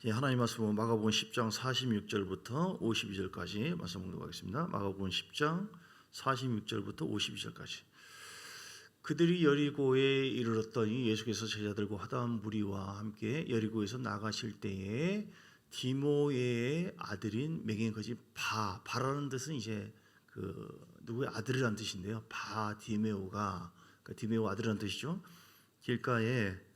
예, 하나님 말씀은 마가복음 10장 46절부터 52절까지 말씀 공독하겠습니다. 마가복음 10장 46절부터 52절까지. 그들이 여리고에 이르렀더니 예수께서 제자들과 하다한 무리와 함께 여리고에서 나가실 때에 디모의 아들인 맹인 거지 바라는 뜻은 이제 누구의 아들이라는 뜻인데요. 디메오가 디메오 아들이라는 뜻이죠. 길가에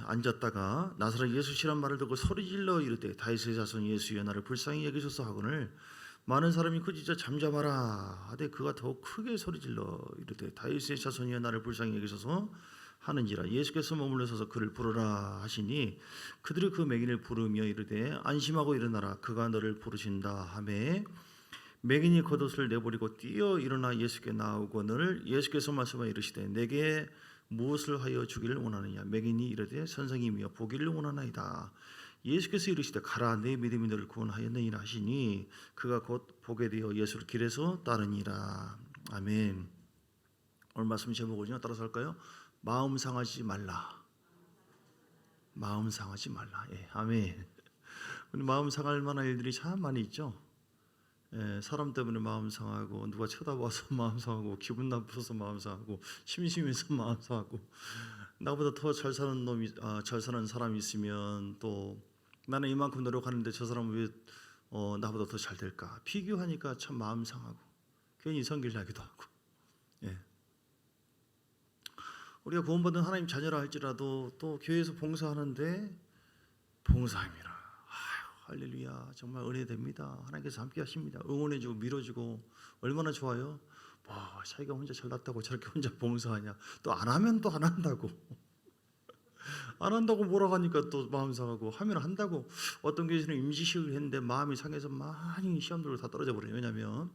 앉았다가 나사렛 예수시란 말을 듣고 소리질러 이르되 다윗의 자손 예수여 나를 불쌍히 여기소서 하거늘 많은 사람이 그짖어 잠잠하라 하되 그가 더욱 크게 소리질러 이르되 다윗의 자손이여 나를 불쌍히 여기소서 하는지라. 예수께서 머물러 서서 그를 부르라 하시니 그들이 그 맹인을 부르며 이르되 안심하고 일어나라 그가 너를 부르신다 하매 맹인이 겉옷을 내버리고 뛰어 일어나 예수께 나오거늘 예수께서 말씀하여 이르시되 내게 무엇을 하여 주기를 원하느냐. 맹인이 이르되 선생님이여 보기를 원하나이다. 예수께서 이르시되 가라 내 믿음이 너를 구원하였느니라 하시니 그가 곧 보게 되어 예수를 길에서 따르니라. 아멘. 오늘 말씀 제목은요, 따라서 할까요? 마음 상하지 말라. 마음 상하지 말라. 예, 아멘. 우리 마음 상할 만한 일들이 참 많이 있죠. 예, 사람 때문에 마음 상하고 누가 쳐다봐서 마음 상하고 기분 나빠서 마음 상하고 심심해서 마음 상하고 나보다 더 잘 사는 놈이 잘 사는 사람이 있으면 또 나는 이만큼 노력하는데 저 사람은 왜 나보다 더 잘 될까 비교하니까 참 마음 상하고 괜히 성질 나기도 하고. 예. 우리가 구원받은 하나님 자녀라 할지라도 또 교회에서 봉사하는데 봉사입니다. 할렐루야, 정말 은혜됩니다. 하나님께서 함께 하십니다. 응원해주고 밀어주고 얼마나 좋아요. 자기가 혼자 잘났다고 저렇게 혼자 봉사하냐. 또 안 하면 또 안 한다고 안 한다고 뭐라고 하니까 또 마음 상하고 하면 한다고. 어떤 교회에서는 임시식을 했는데 마음이 상해서 많이 시험 들고 다 떨어져 버려요. 왜냐하면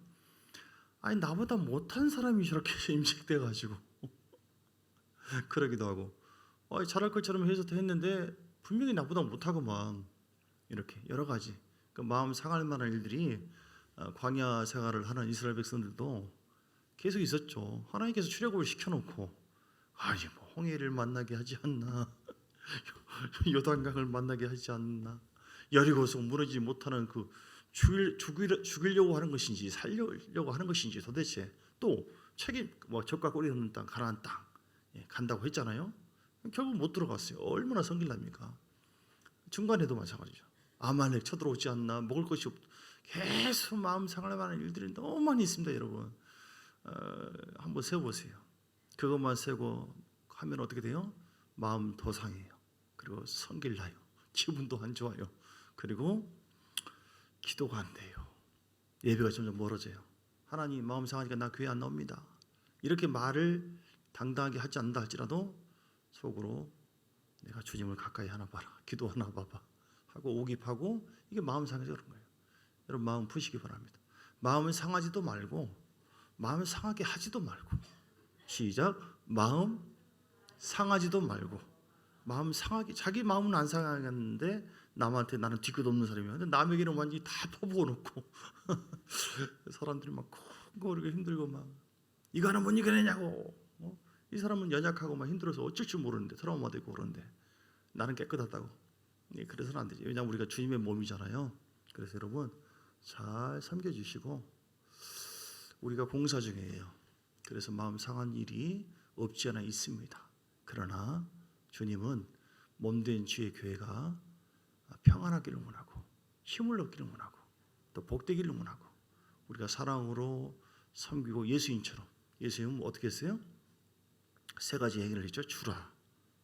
나보다 못한 사람이 저렇게 임식 돼가지고 그러기도 하고 잘할 것처럼 해서 했는데 분명히 나보다 못하고만 이렇게 여러 가지 마음 상할 만한 일들이 광야 생활을 하는 이스라엘 백성들도 계속 있었죠. 하나님께서 출애굽을 시켜놓고 홍해를 만나게 하지 않나 요단강을 만나게 하지 않나 여리고서 무너지지 못하는 그 죽이려고 하는 것인지 살려고 하는 것인지 도대체 또 젖과 꿀이 흐르는 땅 가나안 땅 간다고 했잖아요. 결국 못 들어갔어요. 얼마나 성질납니까. 중간에도 마찬가지죠. 아말렉 쳐들어오지 않나 먹을 것이 계속 마음 상할 만한 일들이 너무 많이 있습니다. 여러분 한번 세워보세요. 그것만 세고 하면 어떻게 돼요? 마음 더 상해요. 그리고 성질 나요. 기분도 안 좋아요. 그리고 기도가 안 돼요. 예배가 점점 멀어져요. 하나님 마음 상하니까 나 교회 안 나옵니다. 이렇게 말을 당당하게 하지 않는다 할지라도 속으로 내가 주님을 가까이 하나 봐라, 기도 하나 봐봐 하고 오깁하고 이게 마음 상해서 그런 거예요. 여러분 마음 푸시기 바랍니다. 마음을 상하지도 말고 마음을 상하게 하지도 말고. 시작. 마음 상하지도 말고 마음 상하게. 자기 마음은 안 상하겠는데 남한테 나는 뒤끝 없는 사람이야. 근데 남에게는 완전히 다 퍼부어 놓고 사람들이 막 콩고르게 힘들고 막 이거 하나 못 이겨내냐고. 이 사람은 연약하고 막 힘들어서 어쩔 줄 모르는데 트라우마 되고 그러는데 나는 깨끗하다고. 그래서는 안 되죠. 왜냐하면 우리가 주님의 몸이잖아요. 그래서 여러분 잘 섬겨주시고 우리가 봉사 중이에요. 그래서 마음 상한 일이 없지 않아 있습니다. 그러나 주님은 몸된 주의 교회가 평안하기를 원하고 힘을 얻기를 원하고 또 복되기를 원하고 우리가 사랑으로 섬기고 예수님처럼. 예수님은 어떻게 했어요? 세 가지 얘기를 했죠. 주라.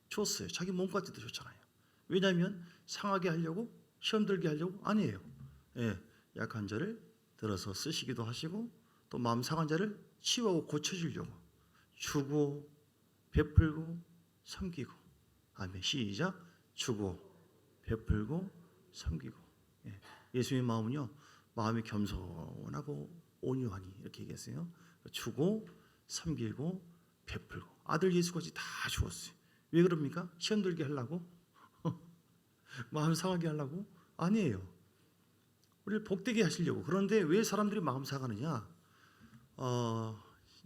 줬어요. 자기 몸까지도 줬잖아요. 왜냐하면 상하게 하려고 시험 들게 하려고 아니에요. 약한 자를 들어서 쓰시기도 하시고 또 마음 상한 자를 치유하고 고쳐주려고 주고 베풀고 섬기고. 아멘. 시작. 주고 베풀고 섬기고. 예수님의 마음은요 마음이 겸손하고 온유하니 이렇게 얘기했어요. 주고 섬기고 베풀고. 아들 예수까지 다 주었어요. 왜 그럽니까? 시험 들게 하려고? 마음 상하게 하려고? 아니에요. 우리를 복되게 하시려고. 그런데 왜 사람들이 마음 상하느냐?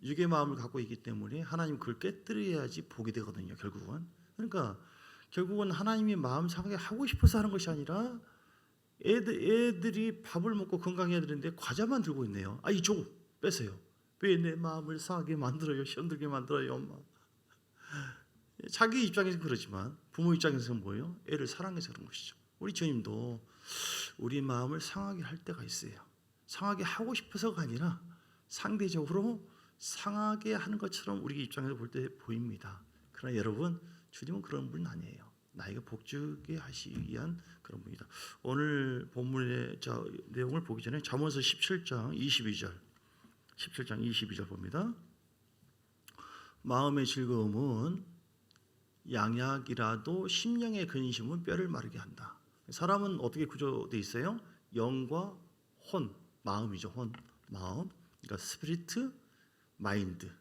육의 마음을 갖고 있기 때문에 하나님 그걸 깨뜨려야지 복이 되거든요. 결국은. 그러니까 결국은 하나님이 마음 상하게 하고 싶어서 하는 것이 아니라 애들이 밥을 먹고 건강해야 되는데 과자만 들고 있네요. 아, 이쪽 뺏어요. 왜 내 마음을 상하게 만들어요? 힘들게 만들어요, 엄마. 자기 입장에서는 그렇지만 부모 입장에서는 뭐예요? 애를 사랑해서 그런 것이죠. 우리 주님도 우리 마음을 상하게 할 때가 있어요. 상하게 하고 싶어서가 아니라 상대적으로 상하게 하는 것처럼 우리 입장에서 볼 때 보입니다. 그러나 여러분, 주님은 그런 분은 아니에요. 나에게 복주게 하시기 위한 그런 분이다. 오늘 본문의 내용을 보기 전에 잠언서 17장 22절 봅니다. 마음의 즐거움은 양약이라도 심령의 근심은 뼈를 마르게 한다. 사람은 어떻게 구조되어 있어요? 영과 혼, 마음이죠. 혼, 마음. 그러니까 스피리트, 마인드,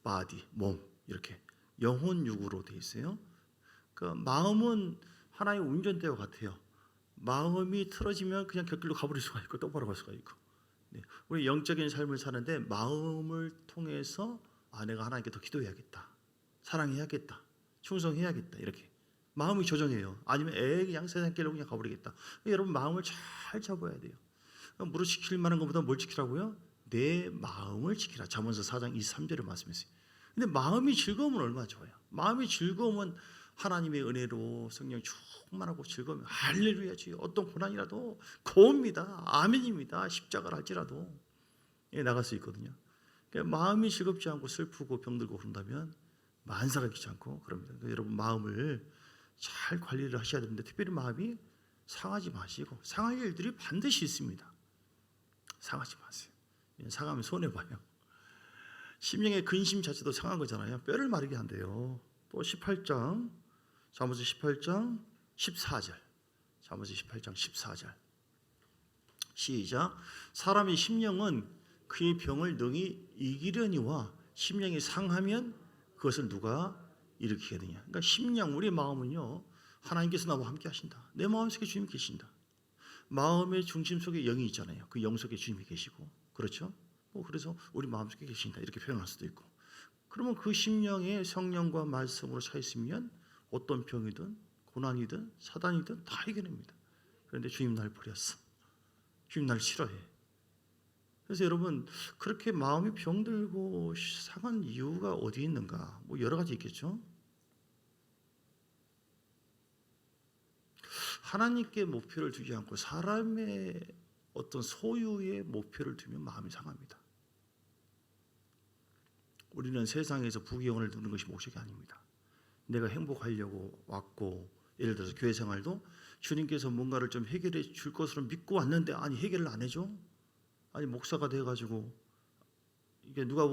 바디, 몸 이렇게 영혼 육으로 되어 있어요. 그러니까 마음은 하나의 운전대와 같아요. 마음이 틀어지면 그냥 곁길로 가버릴 수가 있고 똑바로 갈 수가 있고. 네. 우리 영적인 삶을 사는데 마음을 통해서 내가 하나님께 더 기도해야겠다, 사랑해야겠다, 충성해야겠다 이렇게 마음이 조정해요. 아니면 그냥 세상 길로 그냥 가버리겠다. 여러분 마음을 잘 잡아야 돼요. 무릇 지킬 만한 것보다 뭘 지키라고요? 내 마음을 지키라. 잠언서 4장 23절에 말씀했어요. 근데 마음이 즐거우면 얼마나 좋아요. 마음이 즐거우면 하나님의 은혜로 성령 충만하고 즐거우면 할렐루야 주여. 어떤 고난이라도 고입니다. 아멘입니다. 십자가를 할지라도 나갈 수 있거든요. 그러니까 마음이 즐겁지 않고 슬프고 병들고 그런다면 만사가 있지 않고 그럽니다. 그러니까 여러분 마음을 잘 관리를 하셔야 되는데 특별히 마음이 상하지 마시고 상할 일들이 반드시 있습니다. 상하지 마세요. 상하면 손해봐요. 심령의 근심 자체도 상한 거잖아요. 뼈를 마르게 한대요. 또 18장 잠언서 18장 14절 잠언서 18장 14절 시작. 사람의 심령은 그의 병을 능히 이기려니와 심령이 상하면 그것을 누가 일으키겠느냐. 그러니까 심령, 우리 마음은요 하나님께서 나와 함께 하신다. 내 마음속에 주님이 계신다. 마음의 중심 속에 영이 있잖아요. 그 영 속에 주님이 계시고 그렇죠. 그래서 우리 마음속에 계신다 이렇게 표현할 수도 있고. 그러면 그 심령에 성령과 말씀으로 차 있으면 어떤 병이든 고난이든 사단이든 다 이겨냅니다. 그런데 주님 날 버렸어. 주님 날 싫어해. 그래서 여러분 그렇게 마음이 병들고 상한 이유가 어디 있는가? 여러 가지 있겠죠. 하나님께 목표를 두지 않고 사람의 어떤 소유의 목표를 두면 마음이 상합니다. 우리는 세상에서 부귀영화를 누리는 것이 목적이 아닙니다. 내가 행복하려고 왔고, 예를 들어서 교회 생활도 주님께서 뭔가를 좀 해결해 줄 것으로 믿고 왔는데 해결을 안 해줘? 목사가 돼가지고 이게 누가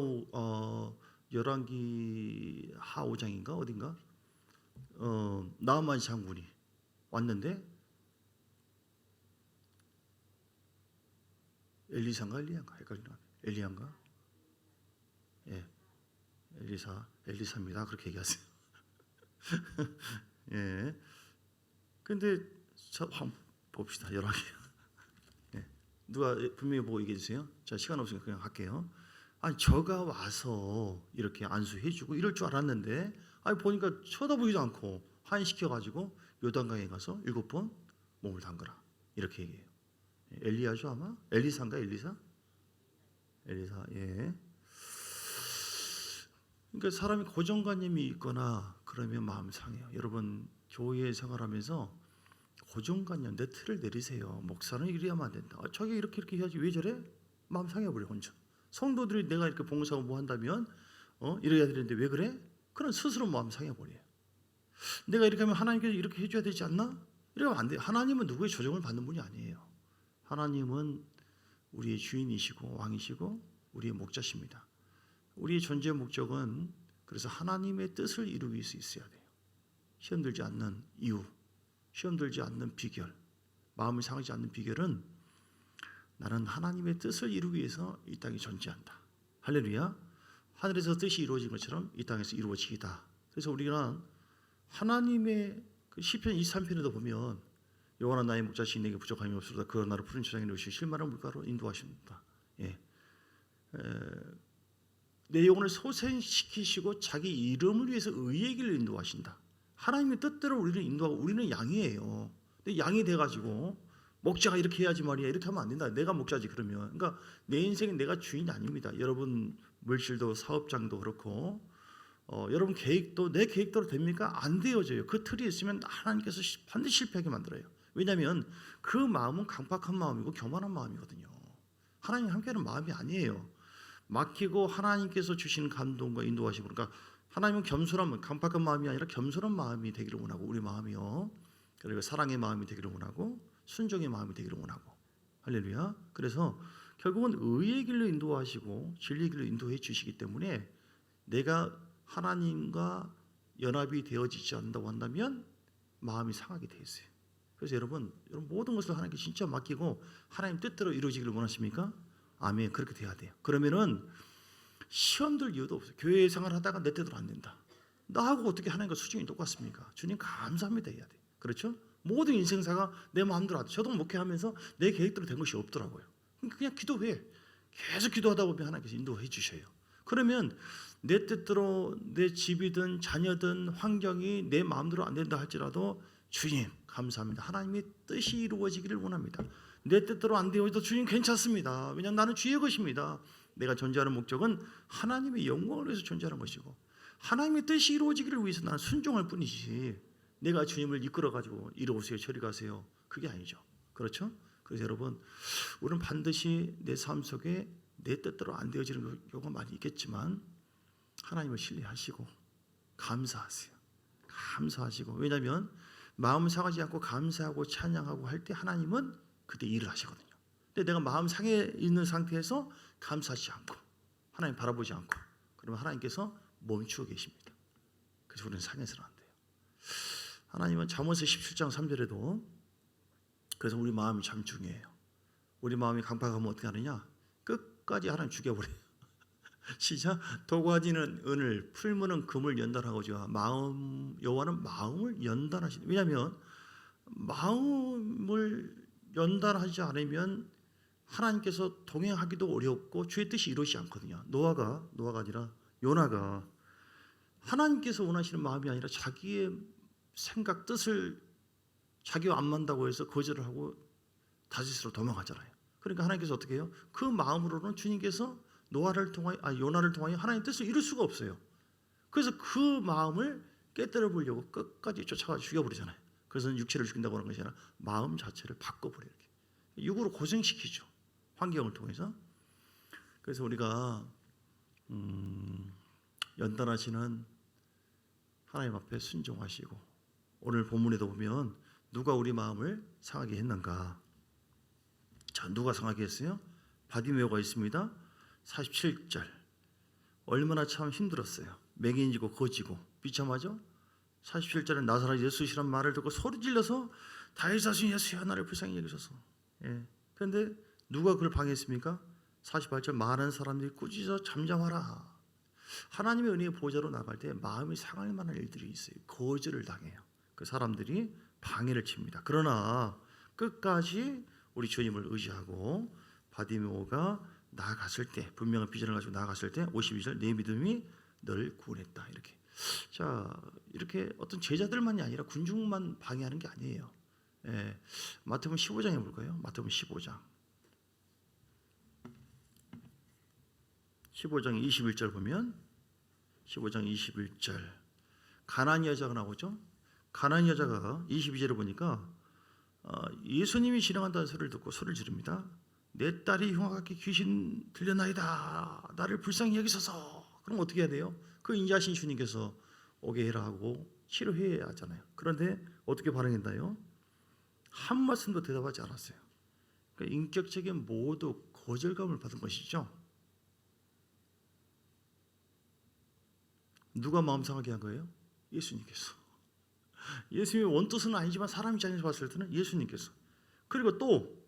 열왕기 하 5장인가 어딘가 나아만 장군이 왔는데 엘리사인가 헷갈리나? 엘리야인가? 예, 엘리사입니다. 그렇게 얘기하세요. 예. 근데 한번 봅시다. 열왕기. 예. 누가 분명히 보고 얘기해 주세요. 자, 시간 없으니까 그냥 할게요. 저가 와서 이렇게 안수해주고 이럴 줄 알았는데 보니까 쳐다보지도 않고 한시켜가지고 요단강에 가서 7번 몸을 담그라 이렇게 얘기해요. 엘리야죠 아마? 엘리사인가 엘리사? 엘리사. 예. 그러니까 사람이 고정관념이 있거나 그러면 마음 상해요. 여러분 교회 생활하면서 고정관념 내 틀을 내리세요. 목사는 이래야만 안 된다. 저게 이렇게 해야지 왜 저래? 마음 상해버려 혼자. 성도들이 내가 이렇게 봉사하고 뭐 한다면 이래야 되는데 왜 그래? 그런 스스로 마음 상해버려요. 내가 이렇게 하면 하나님께서 이렇게 해줘야 되지 않나? 이러면 안 돼요. 하나님은 누구의 조정을 받는 분이 아니에요. 하나님은 우리의 주인이시고 왕이시고 우리의 목자십니다. 우리의 존재의 목적은 그래서 하나님의 뜻을 이루기 위해서 있어야 돼요. 시험 들지 않는 이유, 시험 들지 않는 비결, 마음이 상하지 않는 비결은 나는 하나님의 뜻을 이루기 위해서 이 땅에 존재한다. 할렐루야. 하늘에서 뜻이 이루어진 것처럼 이 땅에서 이루어지기다. 그래서 우리가 하나님의 그 시편 23편에도 보면 여호와나 나의 목자시니 내게 부족함이 없으리다. 그가 나를 푸른 초장에 놓으시고 실만한 물가로 인도하십니다. 예. 내 영혼을 소생시키시고 자기 이름을 위해서 의의 길로 인도하신다. 하나님의 뜻대로 우리를 인도하고 우리는 양이에요. 근데 양이 돼가지고 목자가 이렇게 해야지 말이야. 이렇게 하면 안 된다. 내가 목자지 그러면. 그러니까 내 인생은 내가 주인이 아닙니다. 여러분 물질도 사업장도 그렇고 여러분 계획도 내 계획대로 됩니까? 안 되어져요. 그 틀이 있으면 하나님께서 반드시 실패하게 만들어요. 왜냐하면 그 마음은 강팍한 마음이고 교만한 마음이거든요. 하나님 함께하는 마음이 아니에요. 맡기고 하나님께서 주시는 감동과 인도하시고 그러니까 하나님은 겸손한 강팍한 마음이 아니라 겸손한 마음이 되기를 원하고 우리 마음이요. 그리고 사랑의 마음이 되기를 원하고 순종의 마음이 되기를 원하고 할렐루야. 그래서 결국은 의의 길로 인도하시고 진리의 길로 인도해 주시기 때문에 내가 하나님과 연합이 되어지지 않는다고 한다면 마음이 상하게 돼 있어요. 그래서 여러분 모든 것을 하나님께 진짜 맡기고 하나님 뜻대로 이루어지기를 원하십니까? 아멘. 그렇게 돼야 돼요. 그러면은 시험들 이유도 없어요. 교회 생활하다가 내 뜻대로 안 된다. 나하고 어떻게 하나님과 수준이 똑같습니까? 주님 감사합니다 해야 돼요. 그렇죠? 모든 인생사가 내 마음대로 안 돼. 저도 목회하면서 내 계획대로 된 것이 없더라고요. 그냥 기도해. 계속 기도하다 보면 하나님께서 인도해 주셔요. 그러면 내 뜻대로 내 집이든 자녀든 환경이 내 마음대로 안 된다 할지라도 주님 감사합니다. 하나님의 뜻이 이루어지기를 원합니다. 내 뜻대로 안 되어도 주님 괜찮습니다. 왜냐하면 나는 주의 것입니다. 내가 존재하는 목적은 하나님의 영광을 위해서 존재하는 것이고 하나님의 뜻이 이루어지기를 위해서 나는 순종할 뿐이지 내가 주님을 이끌어가지고 이리 오세요 저리 가세요 그게 아니죠. 그렇죠? 그래서 여러분 우리는 반드시 내 삶 속에 내 뜻대로 안 되어지는 경우가 많이 있겠지만 하나님을 신뢰하시고 감사하세요. 감사하시고 왜냐하면 마음 상하지 않고 감사하고 찬양하고 할 때 하나님은 그때 일을 하시거든요. 근데 내가 마음 상해 있는 상태에서 감사하지 않고 하나님 바라보지 않고 그러면 하나님께서 멈추고 계십니다. 그래서 우리는 상해서는 안 돼요. 하나님은 잠언서 17장 3절에도 그래서 우리 마음이 참 중요해요. 우리 마음이 강팍하면 어떻게 하느냐? 끝까지 하나님 죽여버려요. 시작. 도가니는 은을 풀무는 금을 연단하고자 마음 여호와는 마음을 연단하시다. 왜냐하면 마음을 연단하지 않으면 하나님께서 동행하기도 어렵고 주의 뜻이 이루어지지 않거든요. 노아가 아니라 요나가 하나님께서 원하시는 마음이 아니라 자기의 생각 뜻을 자기와 안 맞는다고 해서 거절을 하고 다시스로 도망하잖아요. 그러니까 하나님께서 어떻게 해요? 그 마음으로는 주님께서 요나를 통하여 하나님의 뜻을 이룰 수가 없어요. 그래서 그 마음을 깨뜨려 보려고 끝까지 쫓아가 죽여버리잖아요. 그래서 육체를 죽인다고 하는 것이 아니라 마음 자체를 바꿔버려요. 육으로 고생시키죠. 환경을 통해서. 그래서 우리가 연단하시는 하나님 앞에 순종하시고 오늘 본문에도 보면 누가 우리 마음을 상하게 했는가? 자, 누가 상하게 했어요? 바디메오가 있습니다. 47절 얼마나 참 힘들었어요. 맹인이고 거지고 비참하죠. 47절에 나사렛 예수시란 말을 듣고 소리 질러서 다윗 자손 예수여 나를 불쌍히 여기소서. 그런데 누가 그걸 방해했습니까? 48절 많은 사람들이 꾸짖어 잠잠하라. 하나님의 은혜의 보좌로 나갈 때 마음이 상할 만한 일들이 있어요. 거절을 당해요. 그 사람들이 방해를 칩니다. 그러나 끝까지 우리 주님을 의지하고 바디메오가 나아갔을 때 분명한 비전을 가지고 나아갔을 때 52절 내 믿음이 널 구원했다. 이렇게 자 이렇게 어떤 제자들만이 아니라 군중만 방해하는 게 아니에요. 마태복음 15장에 볼까요? 마태복음 15장 21절 보면 15장 21절 가나안 여자가 나오죠. 가나안 여자가 22절을 보니까 예수님이 지나간다는 소리를 듣고 소리를 지릅니다. 내 딸이 흉악하게 귀신 들려나이다. 나를 불쌍히 여기소서. 그럼 어떻게 해야 돼요? 그 인자하신 주님께서 오게 해라 하고 치료해야 하잖아요. 그런데 어떻게 반응했나요? 한 말씀도 대답하지 않았어요. 그러니까 인격적인 모두 거절감을 받은 것이죠. 누가 마음 상하게 한 거예요? 예수님께서. 예수님의 원뜻은 아니지만 사람 입장에서 봤을 때는 예수님께서. 그리고 또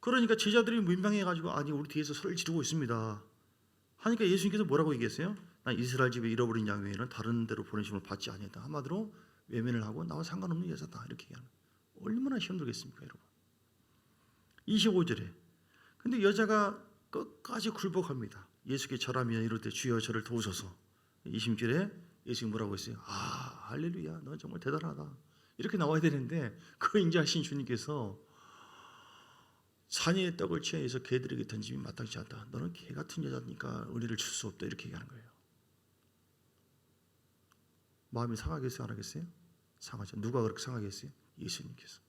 그러니까 제자들이 민망해가지고 아니 우리 뒤에서 소리를 지르고 있습니다 하니까 예수님께서 뭐라고 얘기했어요? 난 이스라엘 집에 잃어버린 양 외에는 다른 데로 보내심을 받지 아니했다. 한마디로 외면을 하고 나와 상관없는 여자다 이렇게 얘기하는. 얼마나 힘들겠습니까 여러분. 25절에 근데 여자가 끝까지 굴복합니다. 예수께 절하며 이럴 때 주여 저를 도우소서. 20절에 예수님 뭐라고 했어요? 아, 할렐루야, 너 정말 대단하다. 이렇게 나와야 되는데 그 인자하신 주님께서 산의 떡을 취하여서 개들에게 던짐이 마땅치 않다. 너는 개 같은 여자니까 은혜를 줄 수 없다. 이렇게 얘기하는 거예요. 마음이 상하겠어요? 안 하겠어요? 상하죠. 누가 그렇게 상하게 했어요? 예수님께서.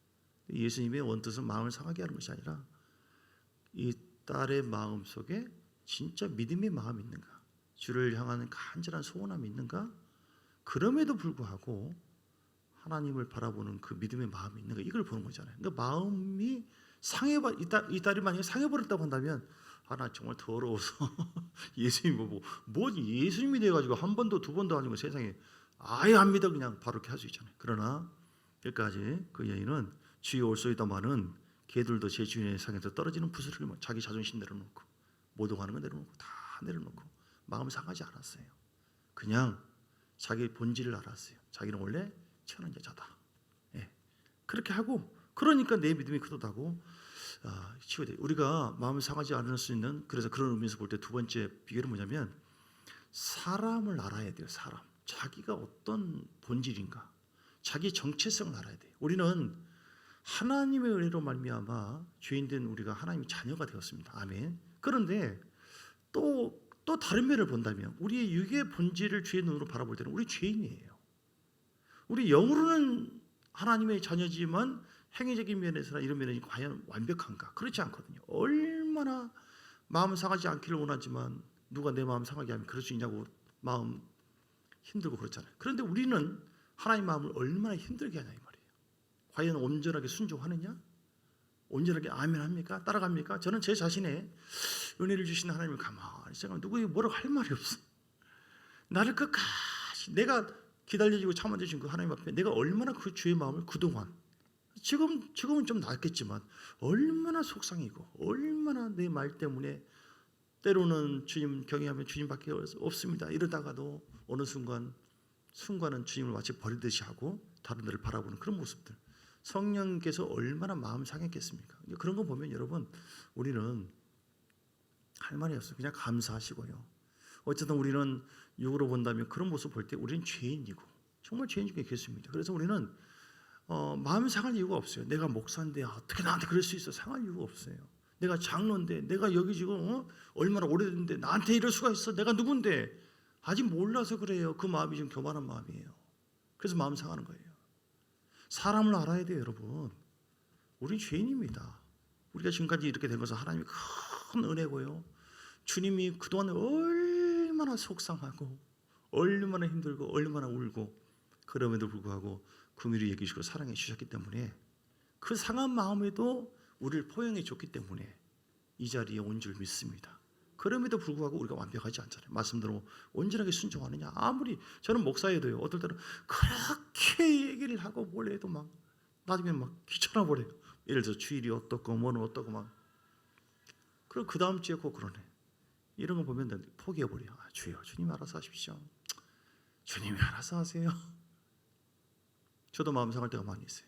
예수님의 원뜻은 마음을 상하게 하는 것이 아니라 이 딸의 마음 속에 진짜 믿음의 마음이 있는가, 주를 향하는 간절한 소원함이 있는가, 그럼에도 불구하고 하나님을 바라보는 그 믿음의 마음이 있는가, 이걸 보는 거잖아요. 그러니까 마음이 이 딸이 만약에 상해버렸다고 한다면 나 정말 더러워서 예수님 보고 뭐 예수님이 돼가지고 한 번도 두 번도 아니고 세상에 아예 안 믿어 그냥 바로 이렇게 할 수 있잖아요. 그러나 여기까지 그 여인은 주여 올소이다마는 개들도 제 주인의 상에서 떨어지는 부스를 자기 자존심 내려놓고 모독하는 거 내려놓고 다 내려놓고 마음 상하지 않았어요. 그냥 자기 본질을 알았어요. 자기는 원래 천한 여자다. 예. 그렇게 하고 그러니까 내 믿음이 크다고 치유돼. 우리가 마음을 상하지 않을 수 있는, 그래서 그런 의미에서 볼 때 두 번째 비결은 뭐냐면 사람을 알아야 돼요. 사람. 자기가 어떤 본질인가, 자기 정체성을 알아야 돼요. 우리는 하나님의 은혜로 말미암아 죄인된 우리가 하나님의 자녀가 되었습니다. 아멘. 그런데 또 다른 면을 본다면 우리의 육의 본질을 주의 눈으로 바라볼 때는 우리 죄인이에요. 우리 영으로는 하나님의 자녀지만 행위적인 면에서나 이런 면이 과연 완벽한가? 그렇지 않거든요. 얼마나 마음 상하지 않기를 원하지만 누가 내 마음 상하게 하면 그럴 수 있냐고 마음 힘들고 그렇잖아요. 그런데 우리는 하나님 마음을 얼마나 힘들게 하냐 이 말이에요. 과연 온전하게 순종하느냐? 온전하게 아멘합니까? 따라갑니까? 저는 제 자신의 은혜를 주시는 하나님을 가만히 생각하면 누구에게 뭐라고 할 말이 없어. 나를 끝까지 내가 기다려주고 참아주신 그 하나님 앞에 내가 얼마나 그 주의 마음을 그동안 지금은 좀 낫겠지만 얼마나 속상이고 얼마나 내 말 때문에 때로는 주님 경외하면 주님밖에 없습니다. 이러다가도 어느 순간은 주님을 마치 버리듯이 하고 다른 데를 바라보는 그런 모습들. 성령께서 얼마나 마음 상했겠습니까? 그런 거 보면 여러분 우리는 할 말이 없어요. 그냥 감사하시고요. 어쨌든 우리는 육으로 본다면 그런 모습 볼 때 우리는 죄인이고 정말 죄인 중에 계십니다. 그래서 우리는 마음 상할 이유가 없어요. 내가 목사인데 어떻게 나한테 그럴 수 있어? 상할 이유가 없어요. 내가 장로인데 내가 여기 지금 얼마나 오래됐는데 나한테 이럴 수가 있어? 내가 누군데? 아직 몰라서 그래요. 그 마음이 좀 교만한 마음이에요. 그래서 마음 상하는 거예요. 사람을 알아야 돼요, 여러분. 우리 죄인입니다. 우리가 지금까지 이렇게 된 것은 하나님의 큰 은혜고요. 주님이 그동안 얼마나 속상하고 얼마나 힘들고 얼마나 울고 그럼에도 불구하고 긍휼히 여기시고 사랑해 주셨기 때문에 그 상한 마음에도 우리를 포용해 줬기 때문에 이 자리에 온 줄 믿습니다. 그럼에도 불구하고 우리가 완벽하지 않잖아요. 말씀대로 온전하게 순종하느냐. 아무리 저는 목사여도요. 어떨 때는 그렇게 얘기를 하고 뭘 해도 막 나중에 막 귀찮아 버려요. 예를 들어서 주일이 어떻고 뭐는 어떻고 막. 그럼 그 다음 주에 꼭 그러네. 이런 거 보면 포기해 버려요. 주여, 주님 알아서 하십시오. 주님이 알아서 하세요. 저도 마음 상할 때가 많이 있어요.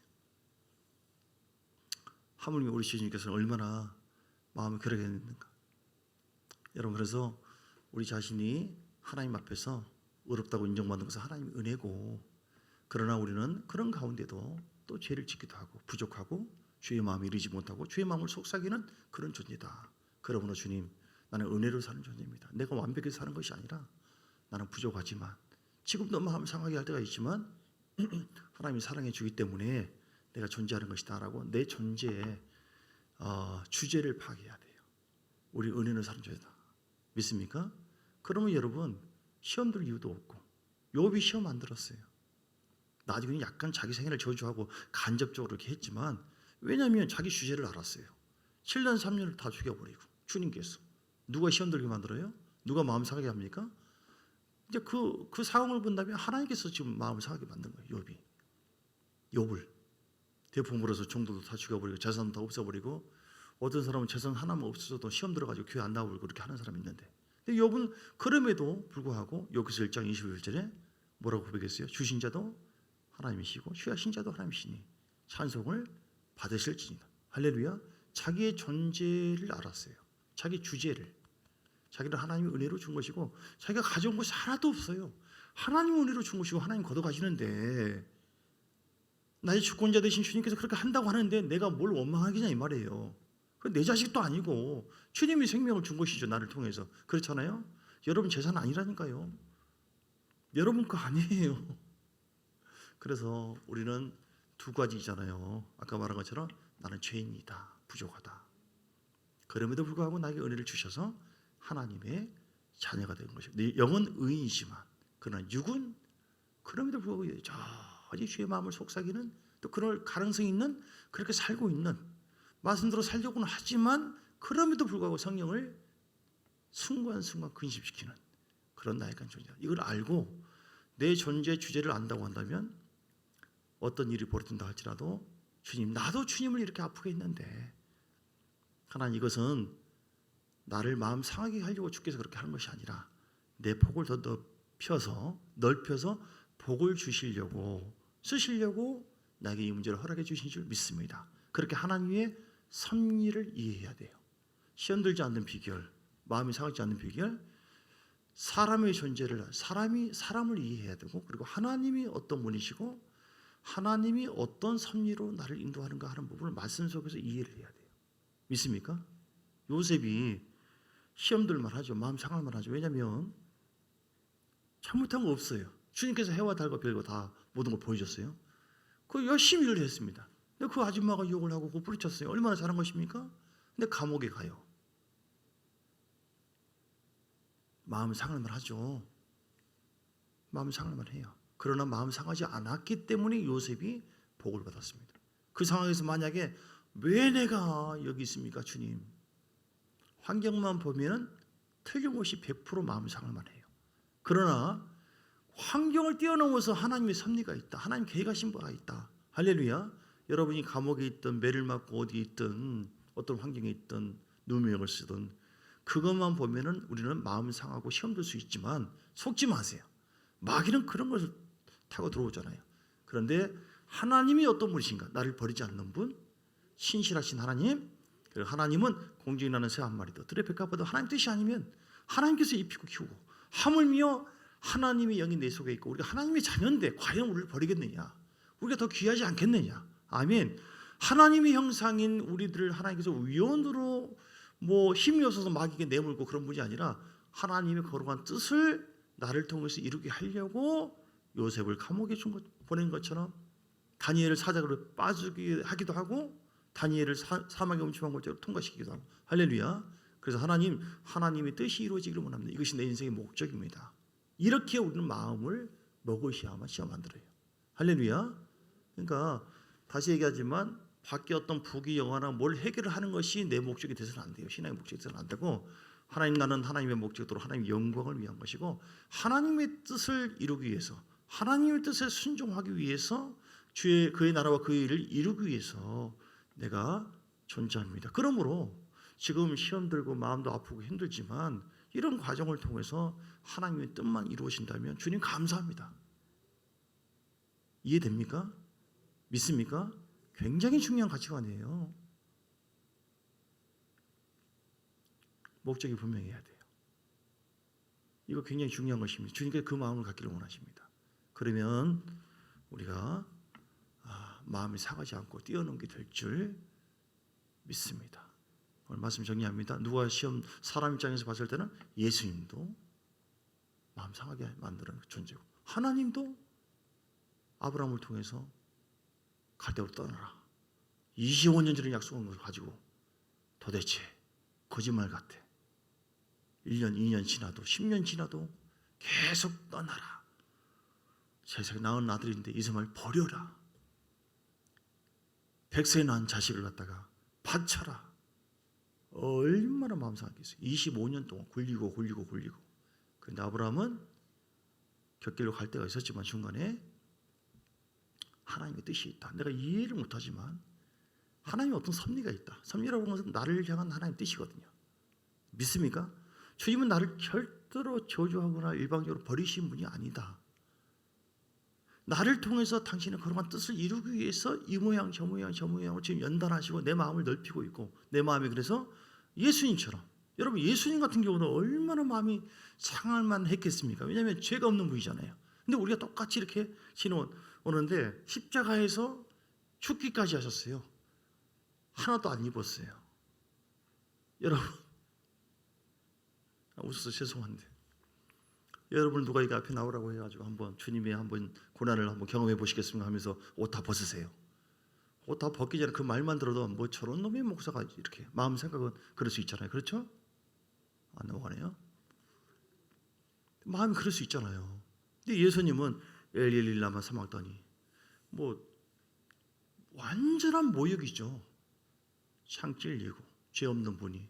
하물며 우리 주님께서는 얼마나 마음이 그러게 했는가. 여러분, 그래서 우리 자신이 하나님 앞에서 어렵다고 인정받는 것은 하나님의 은혜고, 그러나 우리는 그런 가운데도 또 죄를 짓기도 하고 부족하고 주의 마음에 이르지 못하고 주의 마음을 속삭이는 그런 존재다. 그러므로 주님, 나는 은혜로 사는 존재입니다. 내가 완벽히 사는 것이 아니라 나는 부족하지만 지금도 마음 상하게 할 때가 있지만 하나님이 사랑해 주기 때문에 내가 존재하는 것이다 라고 내 존재의 주제를 파악해야 돼요. 우리 은혜로 사는 존재다. 믿습니까? 그러면 여러분 시험 들 이유도 없고, 욥이 시험 안 들었어요. 나중에 약간 자기 생애를 저주하고 간접적으로 이렇게 했지만, 왜냐하면 자기 주제를 알았어요. 7년 3년을 다 죽여버리고 주님께서 누가 시험 들게 만들어요? 누가 마음 상하게 합니까? 이제 그 상황을 본다면 하나님께서 지금 마음을 상하게 만든 거예요. 욥을 대풍 불어서 종들도 다 죽여버리고 재산도 다 없애버리고, 어떤 사람은 재산 하나만 없어져도 시험 들어가지고 교회 안 나오고 그렇게 하는 사람이 있는데, 근데 욥은 그럼에도 불구하고 욥기서 1장 21절에 뭐라고 고백했어요? 주신 자도 하나님이시고 취하신 자도 하나님이시니 찬송을 받으실지니라. 할렐루야. 자기의 존재를 알았어요. 자기 주제를. 자기를 하나님의 은혜로 준 것이고 자기가 가져온 것이 하나도 없어요. 하나님 은혜로 주무시고 하나님 걷어가시는데 나의 주권자 되신 주님께서 그렇게 한다고 하는데 내가 뭘 원망하겠냐 이 말이에요. 내 자식도 아니고 주님이 생명을 준 것이죠. 나를 통해서. 그렇잖아요. 여러분 재산 아니라니까요. 여러분 거 아니에요. 그래서 우리는 두 가지잖아요. 아까 말한 것처럼 나는 죄인이다. 부족하다. 그럼에도 불구하고 나에게 은혜를 주셔서 하나님의 자녀가 된 것이고 내 영은 의인이지만 그러나 육은 그럼에도 불구하고 저지 주의 마음을 속삭이는 또 그럴 가능성이 있는 그렇게 살고 있는 말씀대로 살려고는 하지만 그럼에도 불구하고 성령을 순간순간 근심시키는 그런 나약한 존재다. 이걸 알고 내 존재 주제를 안다고 한다면 어떤 일이 벌어진다 할지라도 주님 나도 주님을 이렇게 아프게 했는데 하나님 이것은 나를 마음 상하게 하려고 주께서 그렇게 하는 것이 아니라 내 폭을 더 넓혀서 복을 주시려고 쓰시려고 나에게 이 문제를 허락해 주신 줄 믿습니다. 그렇게 하나님의 섭리를 이해해야 돼요. 시험 들지 않는 비결, 마음이 상하지 않는 비결, 사람의 존재를 사람이 사람을 이해해야 되고 그리고 하나님이 어떤 분이시고 하나님이 어떤 섭리로 나를 인도하는가 하는 부분을 말씀 속에서 이해를 해야 돼요. 믿습니까? 요셉이 시험 들만 하죠. 마음 상할만 하죠. 왜냐하면 잘못한 거 없어요. 주님께서 해와 달과 별거 다 모든 걸 보여줬어요. 그 열심히 일을 했습니다. 근데 그 아줌마가 욕을 하고 그 뿌리쳤어요. 얼마나 잘한 것입니까? 근데 감옥에 가요. 마음 상할만 하죠. 마음 상할만 해요. 그러나 마음 상하지 않았기 때문에 요셉이 복을 받았습니다. 그 상황에서 만약에 왜 내가 여기 있습니까 주님? 환경만 보면 틀림없이 100% 마음 상할만 해요. 그러나 환경을 뛰어넘어서 하나님의 섭리가 있다. 하나님 계획하신 바가 있다. 할렐루야. 여러분이 감옥에 있든 매를 맞고 어디에 있든 어떤 환경에 있든 누명을 쓰든 그것만 보면은 우리는 마음 상하고 시험 들 수 있지만 속지 마세요. 마귀는 그런 것을 타고 들어오잖아요. 그런데 하나님이 어떤 분이신가? 나를 버리지 않는 분, 신실하신 하나님. 그리고 하나님은 공중에 나는 새 한 마리 더 들의 백합보다 하나님 뜻이 아니면 하나님께서 입히고 키우고 하물며 하나님의 영이 내 속에 있고 우리가 하나님의 자녀인데 과연 우리를 버리겠느냐? 우리가 더 귀하지 않겠느냐? 아멘. 하나님의 형상인 우리들을 하나님께서 위원으로 힘이 없어서 마귀에게 내몰고 그런 분이 아니라 하나님의 거룩한 뜻을 나를 통해서 이루게 하려고 요셉을 감옥에 보낸 것처럼 다니엘을 사자로 빠지게 하기도 하고 다니엘을 사막에 음침한 곳으로 통과시키기도 하고 할렐루야. 그래서 하나님의 뜻이 이루어지기를 원합니다. 이것이 내 인생의 목적입니다. 이렇게 우리는 마음을 먹으셔야만 시험 안 들어요. 할렐루야. 그러니까 다시 얘기하지만 밖에 어떤 부귀 영화나 뭘 해결을 하는 것이 내 목적이 돼서는 안 돼요. 신앙의 목적이 돼서는 안 되고 나는 하나님의 목적으로 하나님의 영광을 위한 것이고 하나님의 뜻을 이루기 위해서 하나님의 뜻에 순종하기 위해서 그의 나라와 그의 일을 이루기 위해서 내가 존재합니다. 그러므로 지금 시험 들고 마음도 아프고 힘들지만 이런 과정을 통해서 하나님의 뜻만 이루어진다면 주님 감사합니다. 이해됩니까? 믿습니까? 굉장히 중요한 가치관이에요. 목적이 분명해야 돼요. 이거 굉장히 중요한 것입니다. 주님께서 그 마음을 갖기를 원하십니다. 그러면 우리가 마음이 상하지 않고 뛰어넘게 될 줄 믿습니다. 오늘 말씀 정리합니다. 누가 사람 입장에서 봤을 때는 예수님도 마음 상하게 만드는 존재고 하나님도 아브라함을 통해서 갈대로 떠나라 25년 전에 약속한 것을 가지고 도대체 거짓말 같아 1년 2년 지나도 10년 지나도 계속 떠나라 세상에 낳은 아들인데 이스마엘 버려라 100세 낳은 자식을 갖다가 바쳐라 얼마나 마음 상하겠어요. 25년 동안 굴리고 그런데 아브라함은 곁길로 갈 때가 있었지만 중간에 하나님의 뜻이 있다. 내가 이해를 못하지만 하나님의 어떤 섭리가 있다. 섭리라고 하는 것은 나를 향한 하나님의 뜻이거든요. 믿습니까? 주님은 나를 절대로 저주하거나 일방적으로 버리신 분이 아니다. 나를 통해서 당신의 거룩한 뜻을 이루기 위해서 이 모양 저 모양으로 지금 연단하시고 내 마음을 넓히고 있고 내 마음이 그래서 예수님처럼 여러분 예수님 같은 경우는 얼마나 마음이 상할 만했겠습니까? 왜냐하면 죄가 없는 분이잖아요. 근데 우리가 똑같이 이렇게 지나오는데 십자가에서 죽기까지 하셨어요. 하나도 안 입었어요. 여러분, 웃어서 죄송한데 여러분 누가 이게 앞에 나오라고 해가지고 한번 주님의 한번 고난을 한번 경험해 보시겠습니까 하면서 옷 다 벗으세요. 옷 다 벗기 전에 그 말만 들어도 뭐 저런 놈의 목사가 이렇게 마음 생각은 그럴 수 있잖아요. 그렇죠? 안 넘어가네요. 마음이 그럴 수 있잖아요. 근데 예수님은 엘리 라마 사막더니 뭐 완전한 모욕이죠. 창 찔리고 죄 없는 분이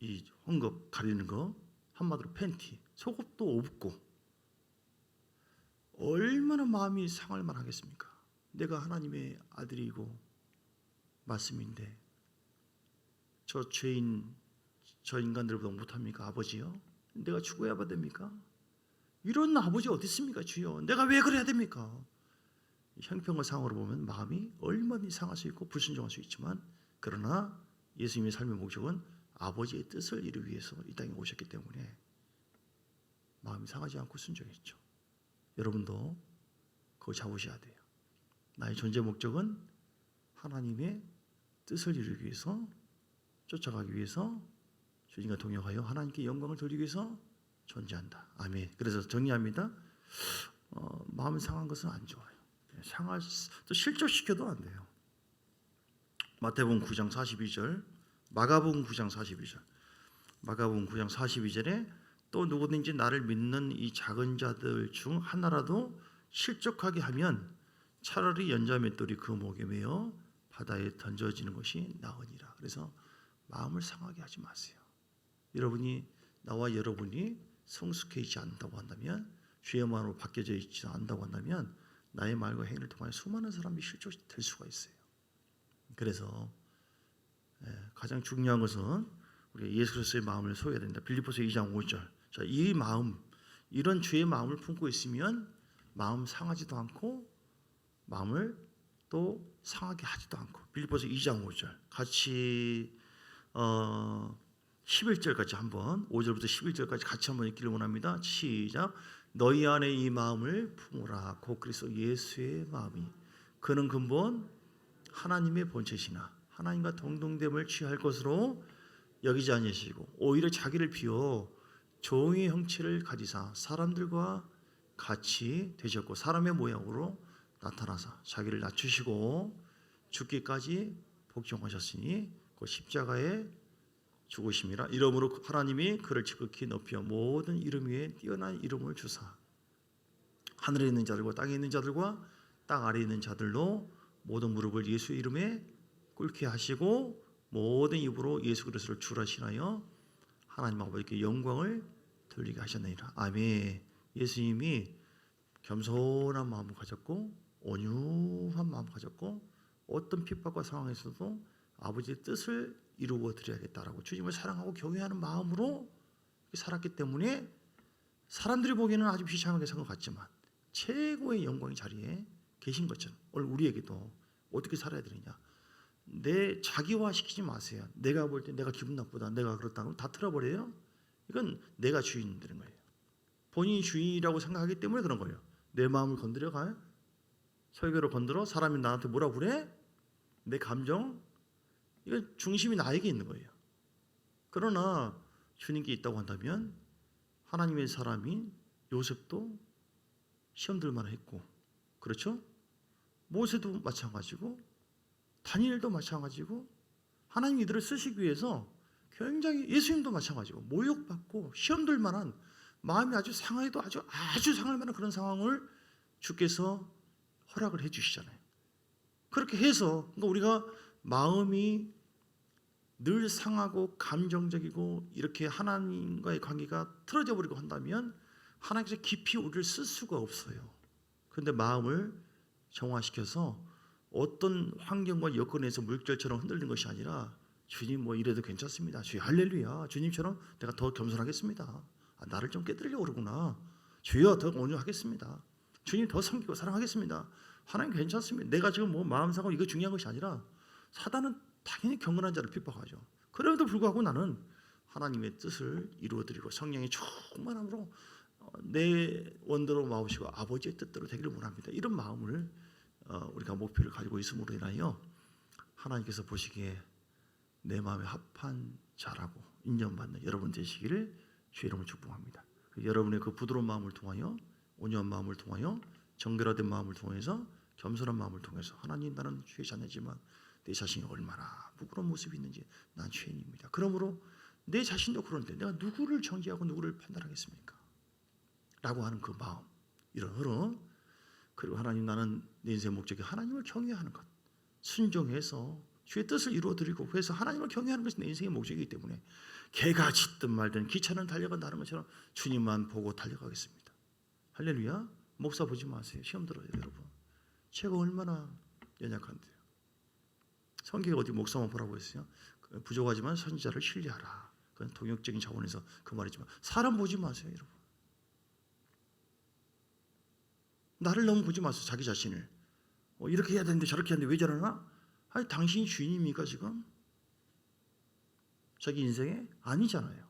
이 헝겊 가리는 거 한마디로 팬티 속옷도 없고 얼마나 마음이 상할 만하겠습니까? 내가 하나님의 아들이고 말씀인데 저 죄인 저 인간들보다 못합니까? 아버지요? 내가 죽어야 됩니까? 이런 아버지 어디 있습니까? 주여 내가 왜 그래야 됩니까? 형평과 상황으로 보면 마음이 얼마든지 상할 수 있고 불순종할 수 있지만 그러나 예수님의 삶의 목적은 아버지의 뜻을 이루기 위해서 이 땅에 오셨기 때문에 마음이 상하지 않고 순종했죠. 여러분도 그거 잡으셔야 돼요. 나의 존재 목적은 하나님의 뜻을 이루기 위해서 쫓아가기 위해서 주님과 동역하여 하나님께 영광을 돌리기 위해서 존재한다. 아멘. 그래서 정리합니다. 마음이 상한 것은 안 좋아요. 또 실족시켜도 안 돼요. 마태복음 9장 42절, 마가복음 9장 42절, 마가복음 9장 42절에 또 누구든지 나를 믿는 이 작은 자들 중 하나라도 실족하게 하면 차라리 연자맷돌이 그 목에 매어 바다에 던져지는 것이 나으니라. 그래서 마음을 상하게 하지 마세요. 여러분이 나와 여러분이 성숙해지지 않는다고 한다면 죄의 마음으로 바뀌어져 있지 않는다고 한다면 나의 말과 행위를 통하여 수많은 사람이 실족될 수가 있어요. 그래서 가장 중요한 것은 우리가 예수 그리스도의 마음을 소유해야 된다. 빌립보서 2장 5절. 자, 이 마음, 이런 죄의 마음을 품고 있으면 마음 상하지도 않고 마음을 또 상하게 하지도 않고. 빌립보서 2장 5절. 같이 11절까지 한번 5절부터 11절까지 같이 한번 읽기를 원합니다. 시작. 너희 안에 이 마음을 품으라. 곧 그리스도 예수의 마음이 그는 근본 하나님의 본체시나 하나님과 동등됨을 취할 것으로 여기지 아니하시고 오히려 자기를 비워 종의 형체를 가지사 사람들과 같이 되셨고 사람의 모양으로 나타나사 자기를 낮추시고 죽기까지 복종하셨으니 그 십자가에 죽으심이라. 이러므로 하나님이 그를 지극히 높여 모든 이름 위에 뛰어난 이름을 주사 하늘에 있는 자들과 땅에 있는 자들과 땅 아래에 있는 자들로 모든 무릎을 예수의 이름에 꿇게 하시고 모든 입으로 예수 그리스도를 주라 신하여 하나님 아버지께 영광을 돌리게 하셨느니라. 아멘. 예수님이 겸손한 마음을 가졌고 온유한 마음을 가졌고 어떤 핍박과 상황에서도 아버지의 뜻을 이루어 드려야겠다라고 주님을 사랑하고 경외하는 마음으로 살았기 때문에 사람들이 보기에는 아주 비참하게 산 것 같지만 최고의 영광의 자리에 계신 것처럼 오늘 우리에게도 어떻게 살아야 되느냐. 내 자기화 시키지 마세요. 내가 볼 때 내가 기분 나쁘다, 내가 그렇다, 다 틀어버려요. 이건 내가 주인 되는 거예요. 본인이 주인이라고 생각하기 때문에 그런 거예요. 내 마음을 건드려 가요. 설교를 건드려 사람이 나한테 뭐라 그래? 내 감정, 이건 중심이 나에게 있는 거예요. 그러나 주님께 있다고 한다면 하나님의 사람인 요셉도 시험 들만 했고, 그렇죠? 모세도 마찬가지고 다니엘도 마찬가지고 하나님 이들을 쓰시기 위해서 굉장히 예수님도 마찬가지고 모욕받고 시험 들 만한 마음이 아주 상해도 아주 상할 만한 그런 상황을 주께서 허락을 해 주시잖아요. 그렇게 해서 그러니까 우리가 마음이 늘 상하고 감정적이고 이렇게 하나님과의 관계가 틀어져 버리고 한다면 하나님께서 깊이 우리를 쓸 수가 없어요. 그런데 마음을 정화시켜서 어떤 환경과 여건에서 물결처럼 흔들리는 것이 아니라 주님 뭐 이래도 괜찮습니다. 주여 할렐루야. 주님처럼 내가 더 겸손하겠습니다. 나를 좀 깨뜨리려고 그러구나. 주여 더 온유하겠습니다. 주님 더 섬기고 사랑하겠습니다. 하나님 괜찮습니다. 내가 지금 뭐 마음 상하고 이거 중요한 것이 아니라 사단은 당연히 경건한 자를 핍박하죠. 그럼에도 불구하고 나는 하나님의 뜻을 이루어드리고 성령의 충만함으로 내 원대로 마옵시고 아버지의 뜻대로 되기를 원합니다. 이런 마음을 우리가 목표를 가지고 있음으로 인하여 하나님께서 보시기에 내 마음에 합한 자라고 인정받는 여러분 되시기를 주의 이름으로 축복합니다. 여러분의 그 부드러운 마음을 통하여, 온유한 마음을 통하여, 정결화된 마음을 통해서, 겸손한 마음을 통해서 하나님, 나는 주의 자녀지만 내 자신이 얼마나 부끄러운 모습이 있는지 난 죄인입니다. 그러므로 내 자신도 그런데 내가 누구를 정죄하고 누구를 판단하겠습니까? 라고 하는 그 마음, 이런 흐름, 그리고 하나님, 나는 내 인생의 목적이 하나님을 경외하는 것, 순종해서 주의 뜻을 이루어드리고 그래서 하나님을 경외하는 것이 내 인생의 목적이기 때문에 개가 짖든 말든 기차는 달려간다는 것처럼 주님만 보고 달려가겠습니다. 할렐루야. 목사 보지 마세요. 시험 들어요, 여러분. 제가 얼마나 연약한데요. 성경에 어디 목사만 보라고 했어요? 부족하지만 선지자를 신뢰하라. 그건 동역적인 차원에서 그 말이지만 사람 보지 마세요, 여러분. 나를 너무 보지 마세요. 자기 자신을 이렇게 해야 되는데 저렇게 하는데 왜 저러나? 아니, 당신이 주인입니까 지금? 자기 인생에? 아니잖아요.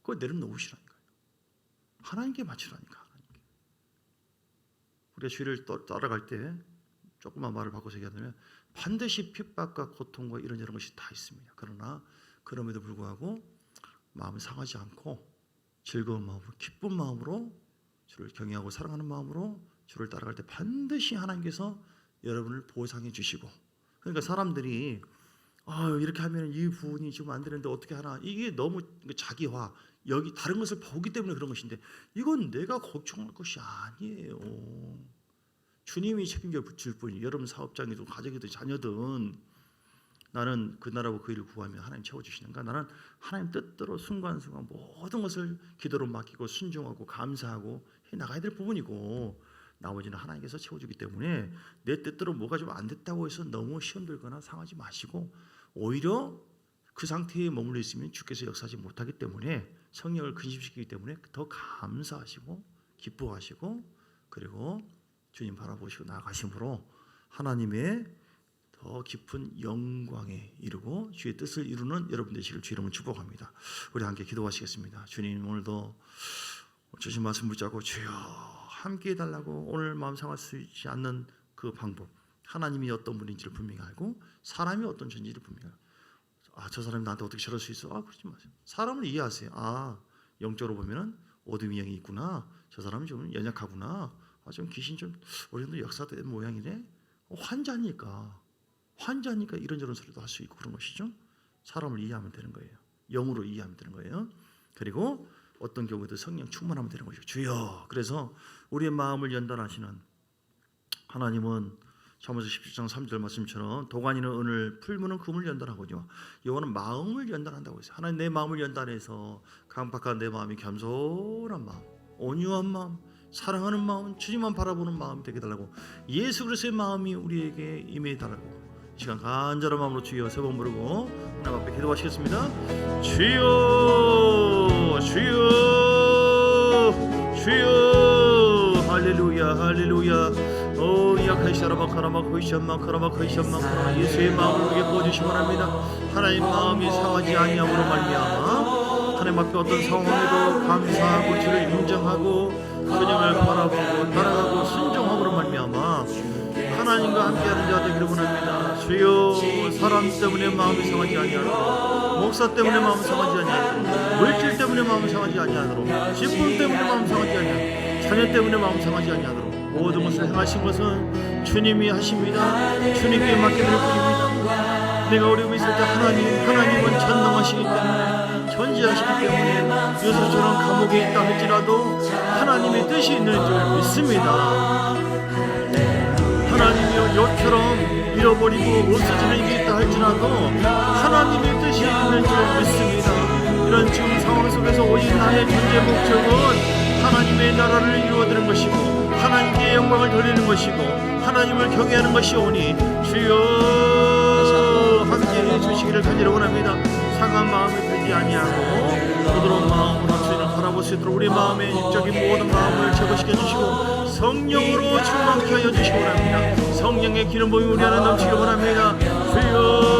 그걸 내려놓으시라니까요. 하나님께 바치라니까. 하나님께. 우리가 주의를 따라갈 때 조금만 말을 바꿔서 얘기하면 반드시 핍박과 고통과 이런저런 것이 다 있습니다. 그러나 그럼에도 불구하고 마음을 상하지 않고 즐거운 마음으로, 기쁜 마음으로, 주를 경외하고 사랑하는 마음으로 주를 따라갈 때 반드시 하나님께서 여러분을 보상해 주시고, 그러니까 사람들이 이렇게 하면 이 부분이 지금 안 되는데 어떻게 하나, 이게 너무 자기화, 여기 다른 것을 보기 때문에 그런 것인데 이건 내가 걱정할 것이 아니에요. 주님이 책임져 줄 뿐이에요. 여러분 사업장이든 가정이든 자녀든 나는 그 나라고 그 일을 구하면 하나님 채워주시는가? 나는 하나님 뜻대로 순간순간 모든 것을 기도로 맡기고 순종하고 감사하고 해나가야 될 부분이고, 나머지는 하나님께서 채워주기 때문에 내 뜻대로 뭐가 좀 안 됐다고 해서 너무 시험 들거나 상하지 마시고, 오히려 그 상태에 머물러 있으면 주께서 역사하지 못하기 때문에 성령을 근심시키기 때문에 더 감사하시고 기뻐하시고, 그리고 주님 바라보시고 나아가심으로 하나님의 더 깊은 영광에 이르고 주의 뜻을 이루는 여러분 되시길 주 이름으로 축복합니다. 우리 함께 기도하시겠습니다. 주님, 오늘도 주신 말씀 붙잡고 주여 함께 해달라고, 오늘 마음 상할 수 있지 않는 그 방법, 하나님이 어떤 분인지를 분명히 알고 사람이 어떤 존재를 분명히 알고, 저 사람이 나한테 어떻게 저럴 수 있어? 그러지 마세요. 사람을 이해하세요. 영적으로 보면은 어둠의 영이 있구나, 저 사람은 좀 연약하구나, 좀 귀신 좀 어느 정도 역사된 모양이네. 환자니까 이런저런 소리도 할 수 있고 그런 것이죠. 사람을 이해하면 되는 거예요. 영으로 이해하면 되는 거예요. 그리고 어떤 경우에도 성령 충만하면 되는 것이죠. 주여. 그래서 우리의 마음을 연단하시는 하나님은 잠언서 17장 3절 말씀처럼 도가니는 은을, 풀무는 금을 연단하거든요. 여호와는 마음을 연단한다고 했어요. 하나님, 내 마음을 연단해서 강박한 내 마음이 겸손한 마음, 온유한 마음, 사랑하는 마음, 주님만 바라보는 마음이 되게 달라고, 예수 그리스도의 마음이 우리에게 임해 달라고, 이 시간 간절한 마음으로 주여 세 번 부르고 하나님 앞에 기도하시겠습니다. 주여, 주여, 주여. 할렐루야, 할렐루야. 예수의 마음을 우리에게 부어주시기 바랍니다. 하나님 마음이 상하지 아니함으로 말미암아 하나님 앞에 어떤 상황에도 감사하고 주를 인정하고 주님을 바라보고 따라가고 순종함으로 말미암아 하나님과 함께하는 자 되기를 원합니다. 주여, 사람 때문에 마음이 상하지 아니하도록, 목사 때문에 마음이 상하지 아니하도록, 물질 때문에 마음이 상하지 아니하도록, 직분 때문에 마음이 상하지 아니하도록, 자녀 때문에 마음이 상하지 아니하도록, 모든 것을 행하신 것은 주님이 하십니다. 주님께 맡겨드릴 뿐입니다. 내가 어려움이 있을 때 하나님은 전능하시기 때문에, 전지하시기 때문에 요셉처럼 감옥에 있다 할지라도 하나님의 뜻이 있는 줄 믿습니다. 하나님이 욥처럼 잃어버리고 없어지는 게 있다 할지라도 하나님의 뜻이 있는 줄 믿습니다. 이런 지금 상황 속에서 오직 나의 존재 목적은 하나님의 나라를 이루어드리는 것이고 하나님께 영광을 돌리는 것이고 하나님을 경외하는 것이오니 주여 함께해 주시기를 간절히 원합니다. 상한 마음을 들지 아니하고 부드러운 마음으로 주님을 바라볼 수 있도록 우리 마음의 육적인 모든 마음을 제거시켜 주시고 성령으로 충만케 하여 주시기 원합니다. 성령의 기름 부음이 우리 안에 넘치기 원합니다. 주여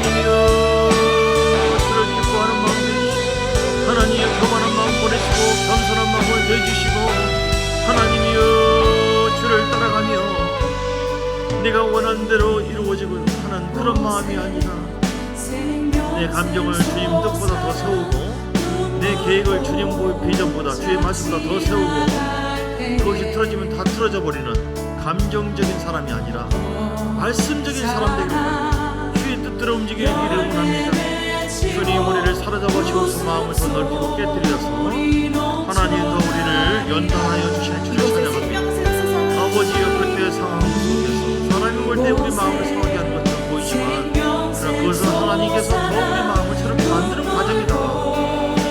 하나님이여 주를 기뻐하는 마음 내주시고 하나님이여 교만한 마음 버리시고 겸손한 마음을 내주시고 하나님이여 주를 따라가며 내가 원하는 대로 이루어지고 하는 그런 마음이 아니라 내 감정을 주님 뜻보다 더 세우고 내 계획을 주님 비전보다 주의 말씀보다 더 세우고 그것이 틀어지면 다 틀어져 버리는 감정적인 사람이 아니라 말씀적인 사람 되기를 바랍니다. 주의 뜻대로 움직이기를 원합니다. 주님 우리를 사로잡아 주옵소서. 마음을 더 넓히고 깨뜨려서 하나님 더 우리를 연단하여 주실 줄을 찬양합니다. 아버지여 그때의 상황 속에서 사람이 볼 때 우리 마음을 상하게 하는 것처럼 보이지만 그러나 그것은 하나님께서 더 우리 마음을 새롭게 만드는 과정이다.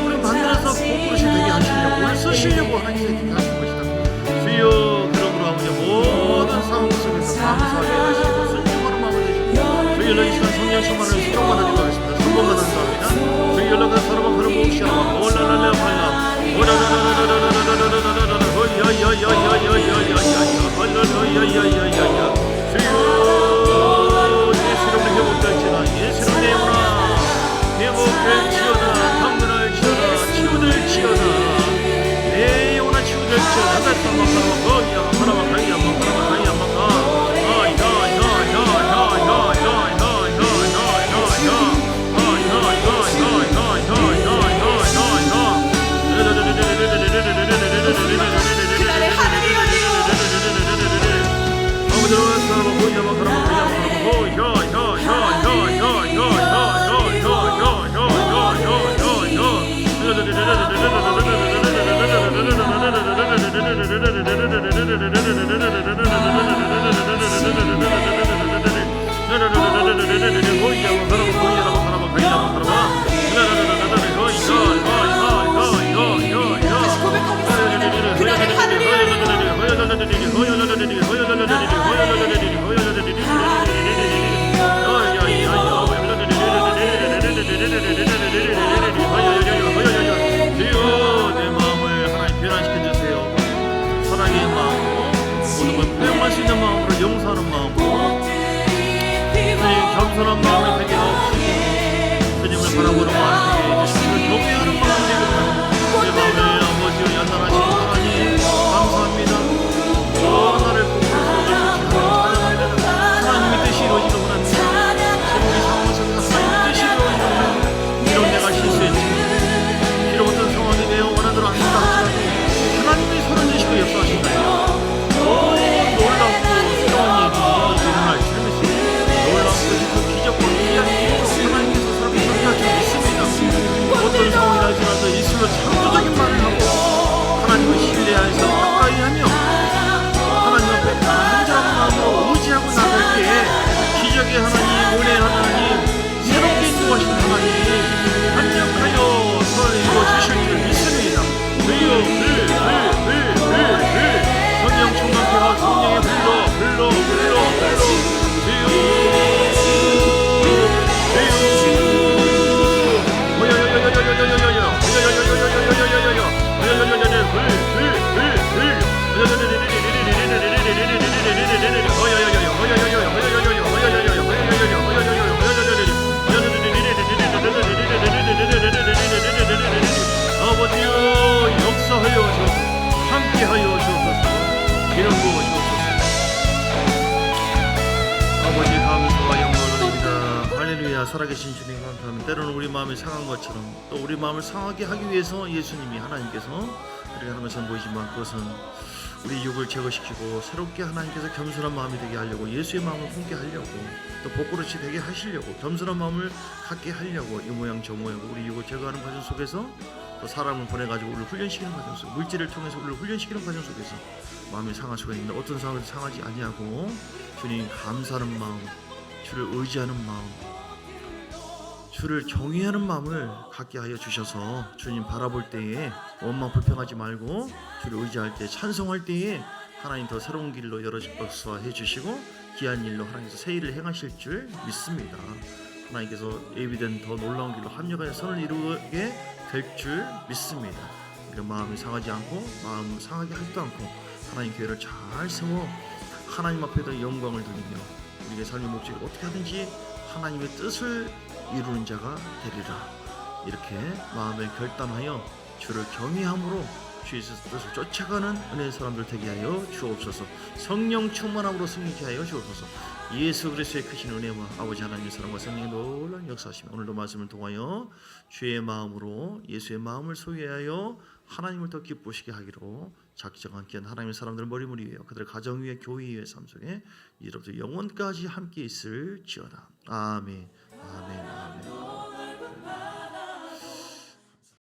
우리 만들어서 복그릇이 되게 하시려고 우리 쓰시려고 하나님께서 이렇게 하신 것이다. 주여 그러므로 아버지 모든 상황 속에서 감사하게 하시고 순종하는 마음을 내주시고 주의 연락이 시간 성령 충만을 수정받아드리고 하겠습니다. 3번만 감사합니다. 주의 연락한 사람은 그런 거 혹시 알아 올라라라 팔라 오라라라라라라라라라라라 야야야야야야야야야 할렐루야야야야야 주여 예수로 회복될지어다 예수로 내오라 회복될지어다 강건할지어다 치유될지어다 내 영혼아 치유될지어다 하나님만 거기야 하나만 가이야 하나만 가이야 용서하는 마음으로 겸손한 마음이 되게 하옵시고 주님을 바라보는 마음이 되게 해주시고 경외하는 마음이 되게 하옵시고 내 마음을 아버지로 연단하신 하나님 감사합니다. 나를 복으로 하나님의 뜻이 이루어지는 원합니다. 제목이 상황 속에서 하나님의 뜻이 이루어지는 비록 내가 실수했지만 비록 어떤 상황이 내어 원하는 대로 안 된다 할지라도 하나님이 손을 내시고 역사하신다요. 놀랍고 새로운 일이 일어날 줄 믿습니다. 놀랍고 기적과 기이한 일으로 하나님께서 사람을 살게 줄 믿습니다. 어떤 상황이라 할지라도 예수로 창조적인 말을 하고 하나님을 신뢰해서 가까이 하며 하나님 앞에 간절한 마음으로 의지하고 나갈 때에 기적의 하나님, 은혜의 하나님, 새롭게 인도하신 하나님 강력하여 선을 이루어주실 줄 믿습니다. 주여 성령 충만케 하여 성령의 불러 아버지여 역사하여 주옵소서. 함께하여 주옵소서. 이런 부어주옵소서. 아버지 감사와 영광을 드립니다. 할렐루야. 살아계신 주님 감사합니다. 때로는 우리 마음이 상한 것처럼 또 우리 마음을 상하게 하기 위해서 예수님이 하나님께서 그렇게 하는 것은 보이지만 그것은 우리 육을 제거시키고 새롭게 하나님께서 겸손한 마음이 되게 하려고 예수의 마음을 품게 하려고 또 복그릇이 되게 하시려고 겸손한 마음을 갖게 하려고 이 모양 저 모양 우리 육을 제거하는 과정 속에서 또 사람을 보내가지고 우리를 훈련시키는 과정 속에서 물질을 통해서 우리를 훈련시키는 과정 속에서 마음이 상할 수가 있는데 어떤 상황에서 상하지 아니하고 주님 감사하는 마음, 주를 의지하는 마음, 주를 경외하는 마음을 갖게 하여 주셔서 주님 바라볼 때에 원망 불평하지 말고 주를 의지할 때 찬송할 때에 하나님 더 새로운 길로 열어서 해주시고 귀한 일로 하나님께서 새 일을 행하실 줄 믿습니다. 하나님께서 예비된 더 놀라운 길로 합력하여 선을 이루게 될 줄 믿습니다. 이런 마음이 상하지 않고 마음 상하게 하지도 않고 하나님 교회를 잘 세워 하나님 앞에도 영광을 돌리며 우리의 삶의 목적이 어떻게 하든지 하나님의 뜻을 이루는 자가 되리라. 이렇게 마음에 결단하여 주를 경외함으로 주의 뜻을 쫓아가는 은혜의 사람들 되게 하여 주옵소서. 성령 충만함으로 승리케 하여 주옵소서. 예수 그리스도의 크신 은혜와 아버지 하나님의 사랑과 성령의 놀라운 역사하시며 오늘도 말씀을 통하여 주의 마음으로 예수의 마음을 소유하여 하나님을 더 기쁘시게 하기로 작정한 함께한 하나님의 사람들 머리머리 위에 그들의 가정 위에 교회 위에 삶 속에 이로부터 영원까지 함께 있을지어다. 아멘. 아멘.